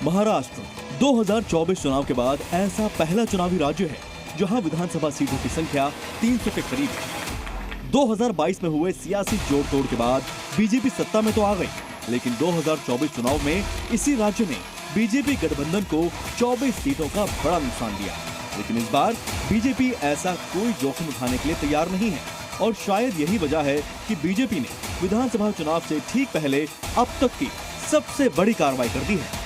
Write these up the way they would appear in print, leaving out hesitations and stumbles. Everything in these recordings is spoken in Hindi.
महाराष्ट्र 2024 चुनाव के बाद ऐसा पहला चुनावी राज्य है जहां विधानसभा सीटों की संख्या 300 के करीब है। 2022 में हुए सियासी जोड़ तोड़ के बाद बीजेपी सत्ता में तो आ गई, लेकिन 2024 चुनाव में इसी राज्य ने बीजेपी गठबंधन को 24 सीटों का बड़ा नुकसान दिया। लेकिन इस बार बीजेपी ऐसा कोई जोखिम उठाने के लिए तैयार नहीं है और शायद यही वजह है कि बीजेपी ने विधानसभा चुनाव से ठीक पहले अब तक की सबसे बड़ी कार्रवाई कर दी है।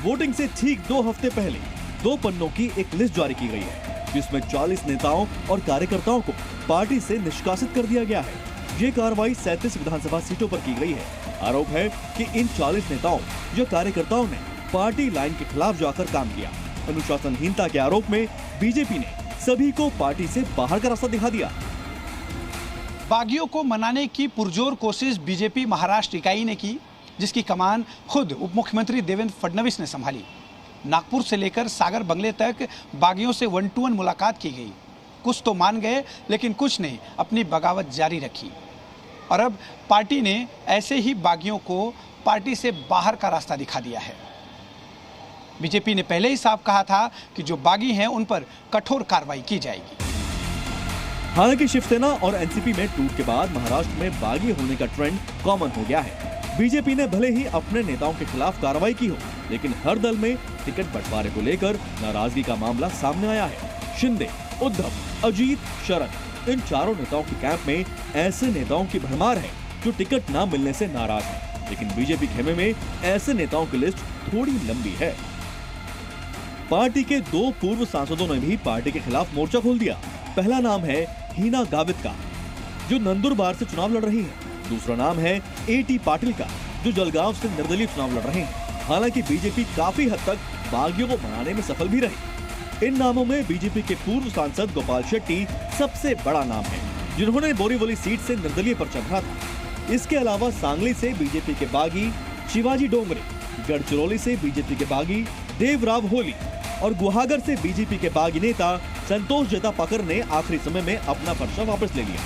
वोटिंग से ठीक 2 हफ्ते पहले 2 पन्नों की एक लिस्ट जारी की गई है, जिसमें 40 नेताओं और कार्यकर्ताओं को पार्टी से निष्कासित कर दिया गया है। ये कार्रवाई 37 विधानसभा सीटों पर की गई है। आरोप है कि इन 40 नेताओं या कार्यकर्ताओं ने पार्टी लाइन के खिलाफ जाकर काम किया। अनुशासनहीनता के आरोप में बीजेपी ने सभी को पार्टी से बाहर का रास्ता दिखा दिया। बागियों को मनाने की पुरजोर कोशिश बीजेपी महाराष्ट्र इकाई ने की, जिसकी कमान खुद उप मुख्यमंत्री देवेंद्र फडणवीस ने संभाली। नागपुर से लेकर सागर बंगले तक बागियों से 1-to-1 मुलाकात की गई। कुछ तो मान गए, लेकिन कुछ ने अपनी बगावत जारी रखी और अब पार्टी ने ऐसे ही बागियों को पार्टी से बाहर का रास्ता दिखा दिया है। बीजेपी ने पहले ही साफ कहा था कि जो बागी हैं उन पर कठोर कार्रवाई की जाएगी। हालांकि शिवसेना और एनसीपी में टूट के बाद महाराष्ट्र में बागी होने का ट्रेंड कॉमन हो गया है। बीजेपी ने भले ही अपने नेताओं के खिलाफ कार्रवाई की हो, लेकिन हर दल में टिकट बंटवारे को लेकर नाराजगी का मामला सामने आया है। शिंदे, उद्धव, अजीत, शरद, इन चारों नेताओं के कैंप में ऐसे नेताओं की भरमार है जो टिकट न मिलने से नाराज हैं। लेकिन बीजेपी खेमे में ऐसे नेताओं की लिस्ट थोड़ी लंबी है। पार्टी के 2 पूर्व सांसदों ने भी पार्टी के खिलाफ मोर्चा खोल दिया। पहला नाम है हीना गावित का, जो नंदुरबार से चुनाव लड़ रही है। दूसरा नाम है एटी पाटिल का, जो जलगांव से निर्दलीय चुनाव लड़ रहे हैं। हालांकि बीजेपी काफी हद तक बागियों को मनाने में सफल भी रही। इन नामों में बीजेपी के पूर्व सांसद गोपाल शेट्टी सबसे बड़ा नाम है, जिन्होंने बोरीवली सीट से निर्दलीय पर्चा भरा था। इसके अलावा सांगली से बीजेपी के बागी शिवाजी डोंगरे, गढ़चिरौली से बीजेपी के बागी देवराव होली और गुहागर से बीजेपी के बागी नेता संतोष जतापाकर ने आखिरी समय में अपना पर्चा वापस ले लिया।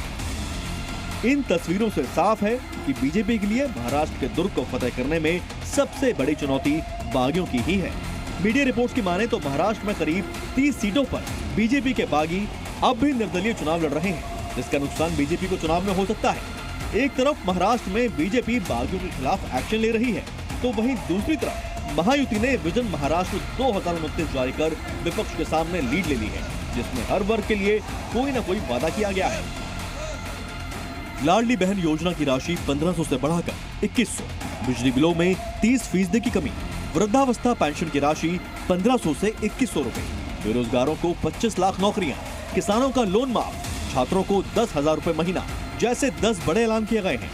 इन तस्वीरों से साफ है कि बीजेपी के लिए महाराष्ट्र के दुर्ग को फतेह करने में सबसे बड़ी चुनौती बागियों की ही है। मीडिया रिपोर्ट्स की माने तो महाराष्ट्र में करीब 30 सीटों पर बीजेपी के बागी अब भी निर्दलीय चुनाव लड़ रहे हैं, जिसका नुकसान बीजेपी को चुनाव में हो सकता है। एक तरफ महाराष्ट्र में बीजेपी बागियों के खिलाफ एक्शन ले रही है, तो वहीं दूसरी तरफ महायुति ने विजन महाराष्ट्र 2029 जारी कर विपक्ष के सामने लीड ले ली है, जिसमें हर वर्ग के लिए कोई न कोई वादा किया गया है। लाडली बहन योजना की राशि 1500 से बढ़ाकर 2100, बिजली बिलों में 30% की कमी, वृद्धावस्था पेंशन की राशि 1500 से 2100 रुपए, बेरोजगारों को 25 लाख नौकरियां, किसानों का लोन माफ, छात्रों को 10,000 रुपए महीना जैसे 10 बड़े ऐलान किए गए हैं।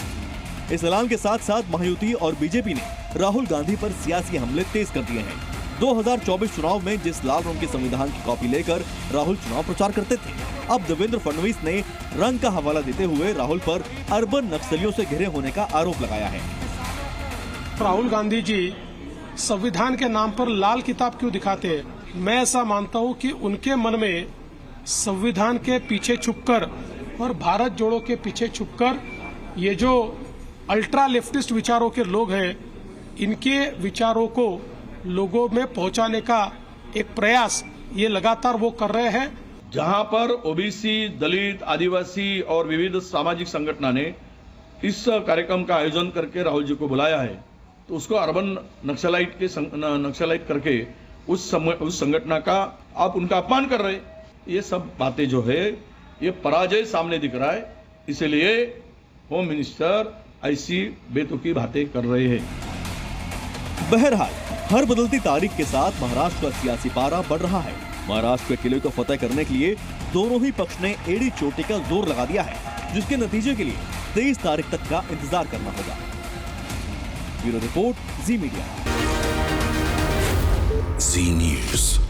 इस ऐलान के साथ साथ महायुति और बीजेपी ने राहुल गांधी पर सियासी हमले तेज कर दिए हैं। 2024 चुनाव में जिस लाल रंग के संविधान की कॉपी लेकर राहुल चुनाव प्रचार करते थे, अब देवेंद्र फडणवीस ने रंग का हवाला देते हुए राहुल पर अर्बन नक्सलियों से घिरे होने का आरोप लगाया है। राहुल गांधी जी संविधान के नाम पर लाल किताब क्यों दिखाते हैं? मैं ऐसा मानता हूं कि उनके मन में संविधान के पीछे छुपकर और भारत जोड़ो के पीछे छुपकर ये जो अल्ट्रा लेफ्टिस्ट विचारों के लोग हैं, इनके विचारों को लोगों में पहुंचाने का एक प्रयास ये लगातार वो कर रहे हैं। जहां पर ओबीसी, दलित, आदिवासी और विविध सामाजिक संगठनों ने इस कार्यक्रम का आयोजन करके राहुल जी को बुलाया है, तो उसको अर्बन नक्सलाइट करके उस संगठन का आप उनका अपमान कर रहे। ये सब बातें जो है ये पराजय सामने दिख रहा है, इसलिए होम मिनिस्टर ऐसी बेतुकी बातें कर रहे हैं। बहरहाल हर बदलती तारीख के साथ महाराष्ट्र का सियासी पारा बढ़ रहा है। महाराष्ट्र के किले को फतेह करने के लिए दोनों ही पक्ष ने एड़ी चोटी का जोर लगा दिया है, जिसके नतीजे के लिए 23 तारीख तक का इंतजार करना होगा। ब्यूरो रिपोर्ट, जी मीडिया। जी न्यूज़।